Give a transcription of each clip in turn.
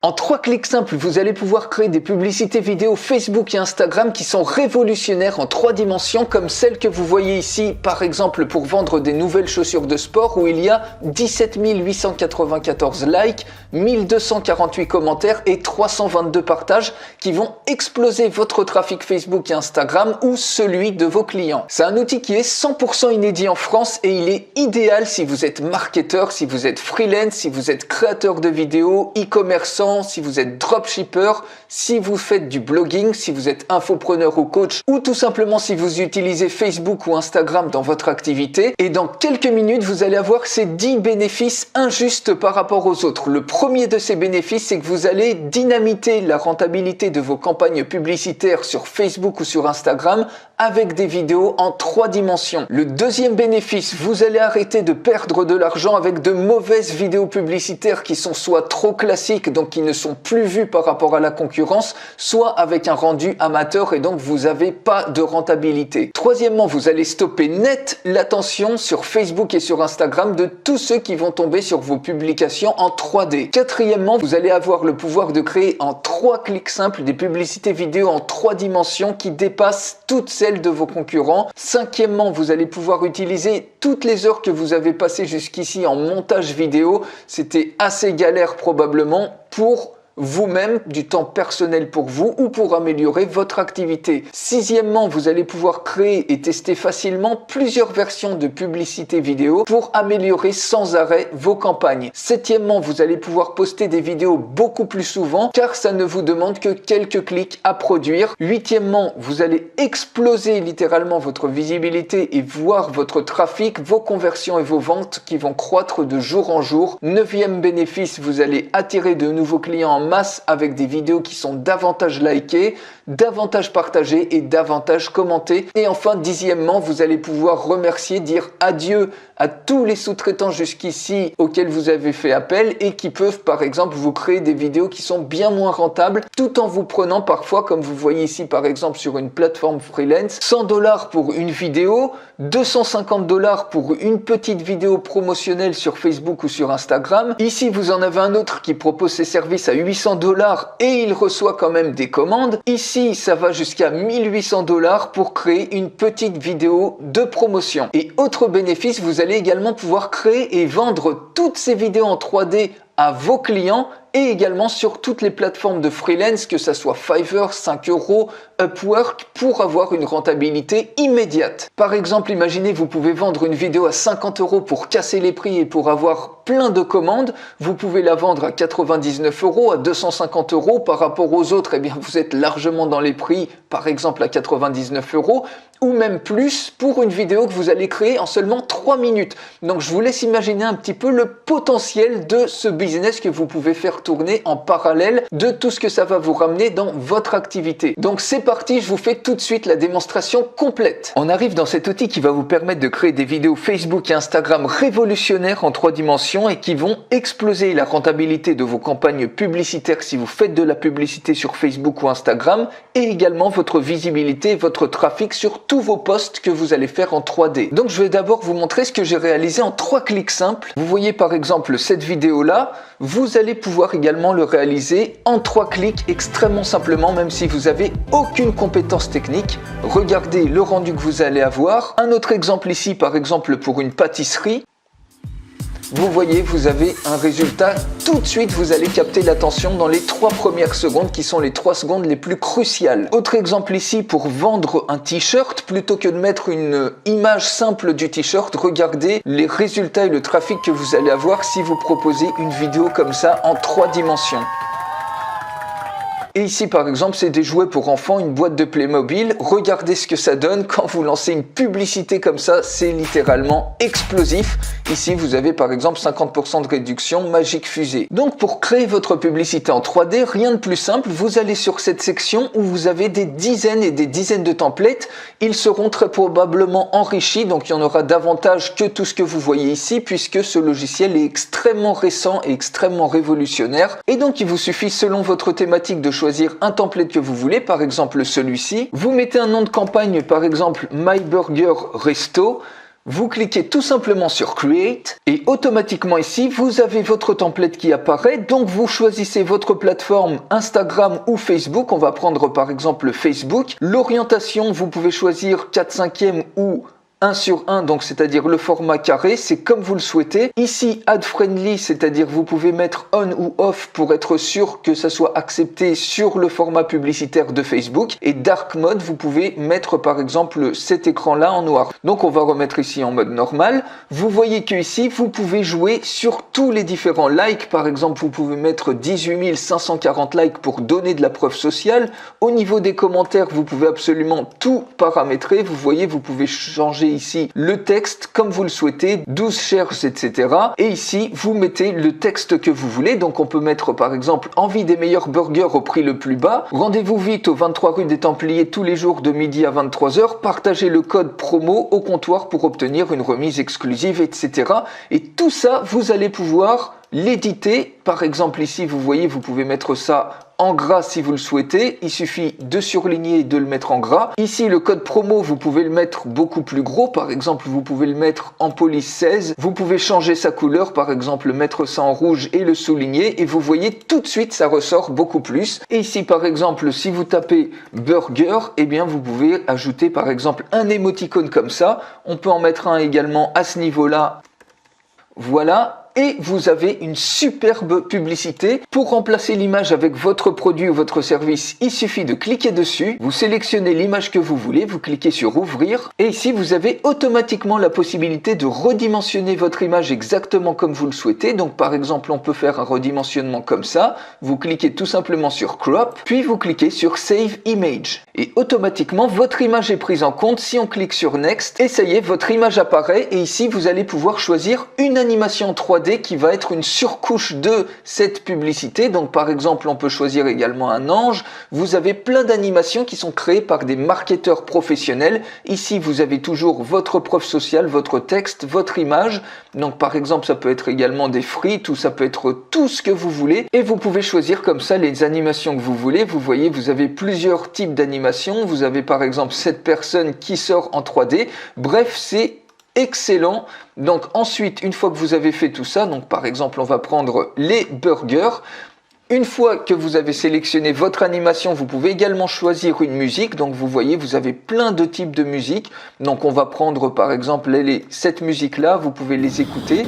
En 3 clics simples, vous allez pouvoir créer des publicités vidéo Facebook et Instagram qui sont révolutionnaires en 3 dimensions comme celle que vous voyez ici, par exemple pour vendre des nouvelles chaussures de sport où il y a 17 894 likes, 1248 commentaires et 322 partages qui vont exploser votre trafic Facebook et Instagram ou celui de vos clients. C'est un outil qui est 100% inédit en France et il est idéal si vous êtes marketeur, si vous êtes freelance, si vous êtes créateur de vidéos, e-commerçant, si vous êtes dropshipper, si vous faites du blogging, si vous êtes infopreneur ou coach ou tout simplement si vous utilisez Facebook ou Instagram dans votre activité. Et dans quelques minutes, vous allez avoir ces 10 bénéfices injustes par rapport aux autres. Le premier de ces bénéfices, c'est que vous allez dynamiter la rentabilité de vos campagnes publicitaires sur Facebook ou sur Instagram avec des vidéos en 3 dimensions. Le deuxième bénéfice, vous allez arrêter de perdre de l'argent avec de mauvaises vidéos publicitaires qui sont soit trop classiques, donc qui ne sont plus vues par rapport à la concurrence, soit avec un rendu amateur et donc vous n'avez pas de rentabilité. Troisièmement, vous allez stopper net l'attention sur Facebook et sur Instagram de tous ceux qui vont tomber sur vos publications en 3D. Quatrièmement, vous allez avoir le pouvoir de créer en 3 clics simples des publicités vidéo en 3 dimensions qui dépassent toutes celles de vos concurrents. Cinquièmement, vous allez pouvoir utiliser toutes les heures que vous avez passées jusqu'ici en montage vidéo. C'était assez galère probablement pour vous-même, du temps personnel pour vous ou pour améliorer votre activité. Sixièmement, vous allez pouvoir créer et tester facilement plusieurs versions de publicité vidéo pour améliorer sans arrêt vos campagnes. Septièmement, vous allez pouvoir poster des vidéos beaucoup plus souvent car ça ne vous demande que quelques clics à produire. Huitièmement, vous allez exploser littéralement votre visibilité et voir votre trafic, vos conversions et vos ventes qui vont croître de jour en jour. Neuvième bénéfice, vous allez attirer de nouveaux clients en masse avec des vidéos qui sont davantage likées, davantage partagées et davantage commentées. Et enfin, dixièmement, vous allez pouvoir remercier, dire adieu à tous les sous-traitants jusqu'ici auxquels vous avez fait appel et qui peuvent par exemple vous créer des vidéos qui sont bien moins rentables tout en vous prenant parfois, comme vous voyez ici par exemple sur une plateforme freelance, 100 $ pour une vidéo, 250 $ pour une petite vidéo promotionnelle sur Facebook ou sur Instagram. Ici, vous en avez un autre qui propose ses services à 800 $ et il reçoit quand même des commandes. Ici, ça va jusqu'à 1800 $ pour créer une petite vidéo de promotion. Et autre bénéfice, vous allez également pouvoir créer et vendre toutes ces vidéos en 3D à vos clients et également sur toutes les plateformes de freelance, que ça soit Fiverr, 5 €, Upwork, pour avoir une rentabilité immédiate. Par exemple, imaginez vous pouvez vendre une vidéo à 50 € pour casser les prix et pour avoir plein de commandes. Vous pouvez la vendre à 99 €, à 250 € par rapport aux autres. Eh bien, vous êtes largement dans les prix, par exemple à 99 € ou même plus pour une vidéo que vous allez créer en seulement 3 minutes. Donc, je vous laisse imaginer un petit peu le potentiel de ce business que vous pouvez faire tourner en parallèle de tout ce que ça va vous ramener dans votre activité. Donc c'est parti, je vous fais tout de suite la démonstration complète. On arrive dans cet outil qui va vous permettre de créer des vidéos Facebook et Instagram révolutionnaires en 3 dimensions et qui vont exploser la rentabilité de vos campagnes publicitaires si vous faites de la publicité sur Facebook ou Instagram et également votre visibilité, votre trafic sur tous vos posts que vous allez faire en 3D. Donc je vais d'abord vous montrer ce que j'ai réalisé en 3 clics simples. Vous voyez par exemple cette vidéo là, vous allez pouvoir également le réaliser en 3 clics extrêmement simplement, même si vous avez aucune compétence technique. Regardez le rendu que vous allez avoir. Un autre exemple ici, par exemple pour une pâtisserie. Vous voyez, vous avez un résultat. Tout de suite, vous allez capter l'attention dans les 3 premières secondes qui sont les 3 secondes les plus cruciales. Autre exemple ici pour vendre un t-shirt, plutôt que de mettre une image simple du t-shirt, regardez les résultats et le trafic que vous allez avoir si vous proposez une vidéo comme ça en 3 dimensions. Et ici par exemple c'est des jouets pour enfants, une boîte de Playmobil. Regardez ce que ça donne quand vous lancez une publicité comme ça, c'est littéralement explosif. Ici vous avez par exemple 50% de réduction, Magic Fusée. Donc pour créer votre publicité en 3D, rien de plus simple, vous allez sur cette section où vous avez des dizaines et des dizaines de templates. Ils seront très probablement enrichis, donc il y en aura davantage que tout ce que vous voyez ici puisque ce logiciel est extrêmement récent et extrêmement révolutionnaire. Et donc il vous suffit selon votre thématique de choisir un template que vous voulez, par exemple celui-ci. Vous mettez un nom de campagne, par exemple My Burger Resto. Vous cliquez tout simplement sur Create et automatiquement ici, vous avez votre template qui apparaît. Donc vous choisissez votre plateforme Instagram ou Facebook. On va prendre par exemple Facebook. L'orientation, vous pouvez choisir 4/5 ou 1/1, donc c'est-à-dire le format carré, c'est comme vous le souhaitez. Ici, Ad Friendly, c'est-à-dire vous pouvez mettre on ou off pour être sûr que ça soit accepté sur le format publicitaire de Facebook. Et Dark Mode, vous pouvez mettre par exemple cet écran-là en noir. Donc on va remettre ici en mode normal. Vous voyez que ici, vous pouvez jouer sur tous les différents likes. Par exemple, vous pouvez mettre 18 540 likes pour donner de la preuve sociale. Au niveau des commentaires, vous pouvez absolument tout paramétrer. Vous voyez, vous pouvez changer ici le texte comme vous le souhaitez, 12 shares, etc. Et ici, vous mettez le texte que vous voulez. Donc, on peut mettre par exemple envie des meilleurs burgers au prix le plus bas. Rendez-vous vite au 23 rue des Templiers tous les jours de midi à 23h. Partagez le code promo au comptoir pour obtenir une remise exclusive, etc. Et tout ça, vous allez pouvoir l'éditer. Par exemple, ici, vous voyez, vous pouvez mettre ça en gras si vous le souhaitez. Il suffit de surligner et de le mettre en gras. Ici, le code promo, vous pouvez le mettre beaucoup plus gros. Par exemple, vous pouvez le mettre en police 16. Vous pouvez changer sa couleur, par exemple, mettre ça en rouge et le souligner. Et vous voyez, tout de suite, ça ressort beaucoup plus. Et ici, par exemple, si vous tapez burger, eh bien, vous pouvez ajouter, par exemple, un émoticône comme ça. On peut en mettre un également à ce niveau-là. Voilà. Et vous avez une superbe publicité. Pour remplacer l'image avec votre produit ou votre service, il suffit de cliquer dessus. Vous sélectionnez l'image que vous voulez, vous cliquez sur ouvrir. Et ici, vous avez automatiquement la possibilité de redimensionner votre image exactement comme vous le souhaitez. Donc par exemple, on peut faire un redimensionnement comme ça. Vous cliquez tout simplement sur crop, puis vous cliquez sur save image. Et automatiquement, votre image est prise en compte. Si on clique sur next, et ça y est, votre image apparaît. Et ici, vous allez pouvoir choisir une animation 3D qui va être une surcouche de cette publicité. Donc par exemple, on peut choisir également un ange. Vous avez plein d'animations qui sont créées par des marketeurs professionnels. Ici, vous avez toujours votre preuve sociale, votre texte, votre image. Donc par exemple, ça peut être également des frites ou ça peut être tout ce que vous voulez. Et vous pouvez choisir comme ça les animations que vous voulez. Vous voyez, vous avez plusieurs types d'animations. Vous avez par exemple cette personne qui sort en 3D. Bref, c'est excellent. Donc ensuite, une fois que vous avez fait tout ça, donc par exemple, on va prendre les burgers. Une fois que vous avez sélectionné votre animation, vous pouvez également choisir une musique. Donc vous voyez, vous avez plein de types de musique. Donc on va prendre par exemple cette musique-là, vous pouvez les écouter.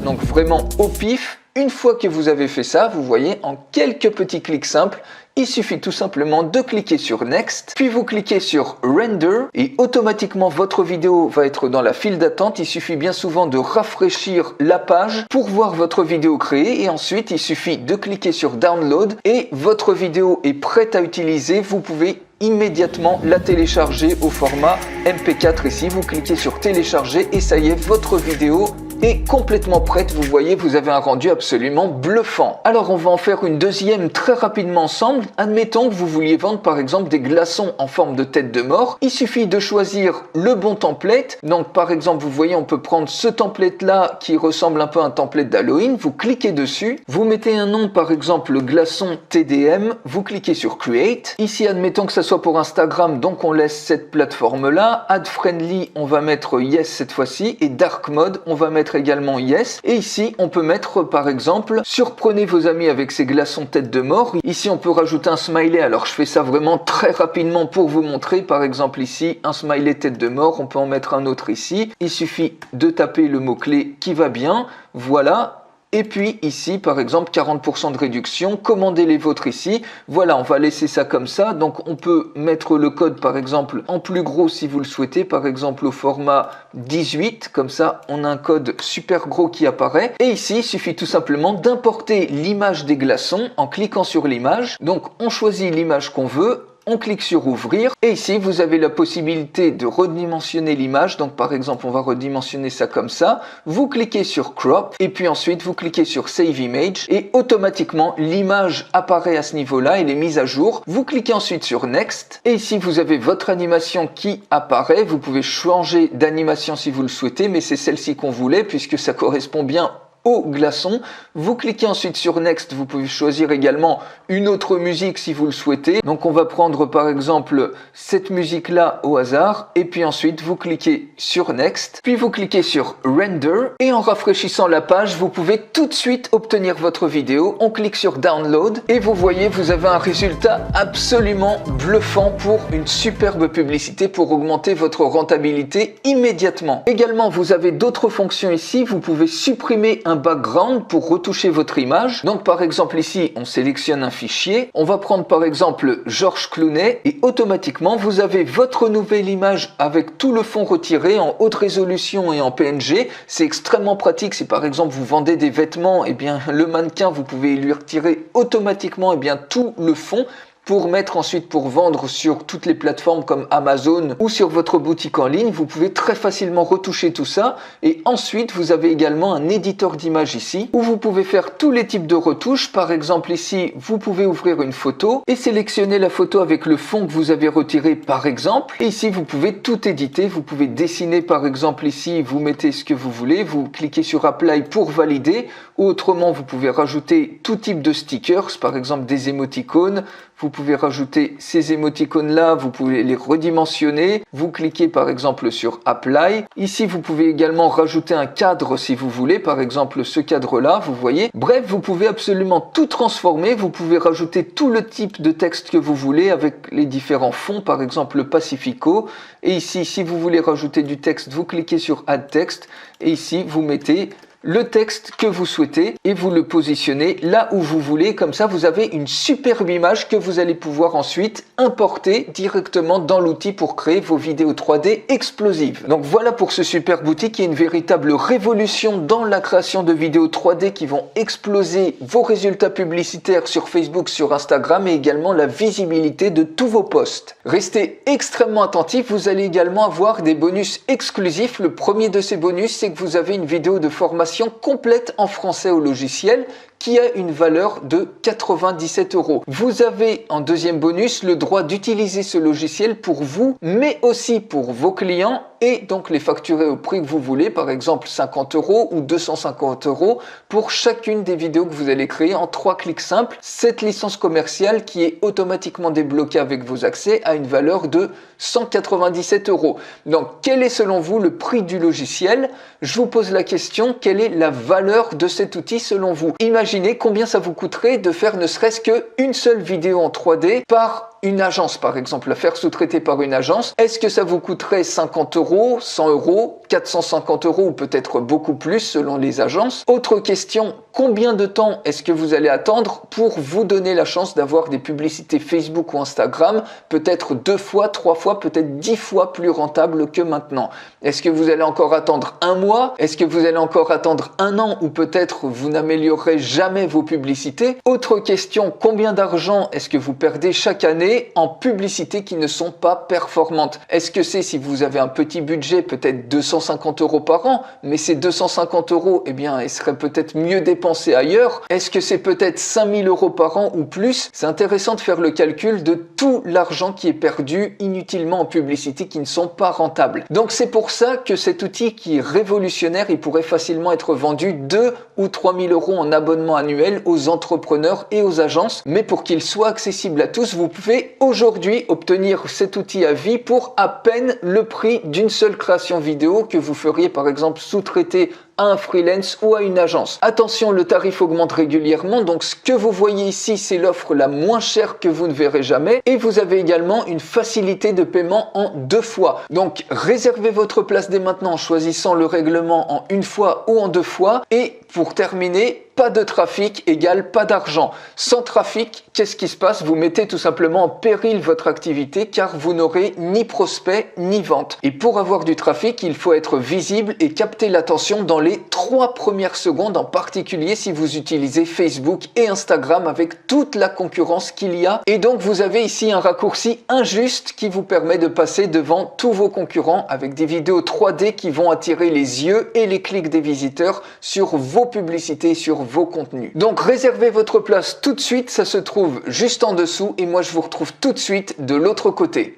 Donc vraiment au pif. Une fois que vous avez fait ça, vous voyez, en quelques petits clics simples, il suffit tout simplement de cliquer sur Next, puis vous cliquez sur Render et automatiquement votre vidéo va être dans la file d'attente. Il suffit bien souvent de rafraîchir la page pour voir votre vidéo créée et ensuite il suffit de cliquer sur Download et votre vidéo est prête à utiliser. Vous pouvez immédiatement la télécharger au format MP4 ici. Vous cliquez sur télécharger et ça y est, votre vidéo est complètement prête. Vous voyez, vous avez un rendu absolument bluffant. Alors on va en faire une deuxième très rapidement ensemble. Admettons que vous vouliez vendre par exemple des glaçons en forme de tête de mort. Il suffit de choisir le bon template. Donc par exemple, vous voyez, on peut prendre ce template là qui ressemble un peu à un template d'Halloween. Vous cliquez dessus, vous mettez un nom, par exemple le glaçon TDM, vous cliquez sur Create. Ici, admettons que ça soit pour Instagram, donc on laisse cette plateforme là. Ad Friendly, on va mettre Yes cette fois-ci et Dark Mode, on va mettre également Yes. Et ici, on peut mettre par exemple surprenez vos amis avec ces glaçons tête de mort. Ici, on peut rajouter un smiley. Alors, je fais ça vraiment très rapidement pour vous montrer. Par exemple, ici, un smiley tête de mort. On peut en mettre un autre ici. Il suffit de taper le mot-clé qui va bien. Voilà. Et puis ici, par exemple, 40% de réduction, commandez les vôtres ici. Voilà, on va laisser ça comme ça. Donc, on peut mettre le code, par exemple, en plus gros si vous le souhaitez. Par exemple, au format 18. Comme ça, on a un code super gros qui apparaît. Et ici, il suffit tout simplement d'importer l'image des glaçons en cliquant sur l'image. Donc, on choisit l'image qu'on veut. On clique sur ouvrir et ici vous avez la possibilité de redimensionner l'image. Donc par exemple on va redimensionner ça comme ça. Vous cliquez sur crop et puis ensuite vous cliquez sur save image et automatiquement l'image apparaît à ce niveau-là, elle est mise à jour. Vous cliquez ensuite sur next et ici vous avez votre animation qui apparaît. Vous pouvez changer d'animation si vous le souhaitez, mais c'est celle-ci qu'on voulait puisque ça correspond bien au glaçon. Vous cliquez ensuite sur Next, vous pouvez choisir également une autre musique si vous le souhaitez. Donc on va prendre par exemple cette musique là au hasard et puis ensuite vous cliquez sur Next, puis vous cliquez sur Render et en rafraîchissant la page vous pouvez tout de suite obtenir votre vidéo. On clique sur Download et vous voyez vous avez un résultat absolument bluffant pour une superbe publicité pour augmenter votre rentabilité immédiatement. Également vous avez d'autres fonctions ici, vous pouvez supprimer un background pour retoucher votre image. Donc par exemple ici on sélectionne un fichier, on va prendre par exemple George Clooney et automatiquement vous avez votre nouvelle image avec tout le fond retiré en haute résolution et en PNG. C'est extrêmement pratique si par exemple vous vendez des vêtements, et bien le mannequin vous pouvez lui retirer automatiquement tout le fond pour mettre ensuite pour vendre sur toutes les plateformes comme Amazon ou sur votre boutique en ligne. Vous pouvez très facilement retoucher tout ça et ensuite vous avez également un éditeur d'images ici où vous pouvez faire tous les types de retouches. Par exemple ici vous pouvez ouvrir une photo et sélectionner la photo avec le fond que vous avez retiré par exemple, et ici vous pouvez tout éditer. Vous pouvez dessiner par exemple ici, vous mettez ce que vous voulez, vous cliquez sur Apply pour valider, ou autrement vous pouvez rajouter tout type de stickers, par exemple des émoticônes. Vous pouvez rajouter ces émoticônes là, vous pouvez les redimensionner. Vous cliquez par exemple sur Apply. Ici vous pouvez également rajouter un cadre si vous voulez, par exemple ce cadre là, vous voyez. Bref, vous pouvez absolument tout transformer. Vous pouvez rajouter tout le type de texte que vous voulez avec les différents fonds, par exemple le Pacifico. Et ici, si vous voulez rajouter du texte, vous cliquez sur Add Text et ici vous mettez le texte que vous souhaitez et vous le positionnez là où vous voulez. Comme ça, vous avez une superbe image que vous allez pouvoir ensuite importer directement dans l'outil pour créer vos vidéos 3D explosives. Donc voilà pour ce super outil qui est une véritable révolution dans la création de vidéos 3D qui vont exploser vos résultats publicitaires sur Facebook, sur Instagram et également la visibilité de tous vos posts. Restez extrêmement attentifs, vous allez également avoir des bonus exclusifs. Le premier de ces bonus, c'est que vous avez une vidéo de formation complète en français au logiciel qui a une valeur de 97 €. Vous avez en deuxième bonus le droit d'utiliser ce logiciel pour vous, mais aussi pour vos clients et donc les facturer au prix que vous voulez, par exemple 50 € ou 250 € pour chacune des vidéos que vous allez créer en 3 clics simples. Cette licence commerciale qui est automatiquement débloquée avec vos accès a une valeur de 197 €. Donc quel est selon vous le prix du logiciel? Je vous pose la question, quelle est la valeur de cet outil selon vous? Imaginez combien ça vous coûterait de faire ne serait-ce qu'une seule vidéo en 3D par une agence, par exemple, la faire sous-traiter par une agence. Est-ce que ça vous coûterait 50 €, 100 €, 450 € ou peut-être beaucoup plus selon les agences? Autre question, combien de temps est-ce que vous allez attendre pour vous donner la chance d'avoir des publicités Facebook ou Instagram, peut-être 2 fois, 3 fois, peut-être 10 fois plus rentables que maintenant? Est-ce que vous allez encore attendre un mois? Est-ce que vous allez encore attendre un an ou peut-être vous n'améliorerez jamais vos publicités? Autre question, combien d'argent est-ce que vous perdez chaque année en publicités qui ne sont pas performantes? Est-ce que c'est, si vous avez un petit budget, peut-être 250 € par an, mais ces 250 €, eh bien, ils seraient peut-être mieux dépensés ailleurs? Est-ce que c'est peut-être 5000 € par an ou plus? C'est intéressant de faire le calcul de tout l'argent qui est perdu inutilement en publicité qui ne sont pas rentables. Donc c'est pour ça que cet outil qui est révolutionnaire, il pourrait facilement être vendu 2 ou 3000 € en abonnement annuel aux entrepreneurs et aux agences. Mais pour qu'il soit accessible à tous, vous pouvez aujourd'hui obtenir cet outil à vie pour à peine le prix d'une seule création vidéo que vous feriez par exemple sous-traiter à un freelance ou à une agence. Attention, le tarif augmente régulièrement, donc ce que vous voyez ici, c'est l'offre la moins chère que vous ne verrez jamais et vous avez également une facilité de paiement en 2 fois. Donc réservez votre place dès maintenant en choisissant le règlement en 1 fois ou en 2 fois et pour terminer, pas de trafic égale pas d'argent. Sans trafic, qu'est-ce qui se passe? Vous mettez tout simplement en péril votre activité car vous n'aurez ni prospect ni vente. Et pour avoir du trafic, il faut être visible et capter l'attention dans les 3 premières secondes, en particulier si vous utilisez Facebook et Instagram avec toute la concurrence qu'il y a. Et donc vous avez ici un raccourci injuste qui vous permet de passer devant tous vos concurrents avec des vidéos 3D qui vont attirer les yeux et les clics des visiteurs sur vos publicités, sur vos contenus. Donc réservez votre place tout de suite, ça se trouve juste en dessous et moi je vous retrouve tout de suite de l'autre côté.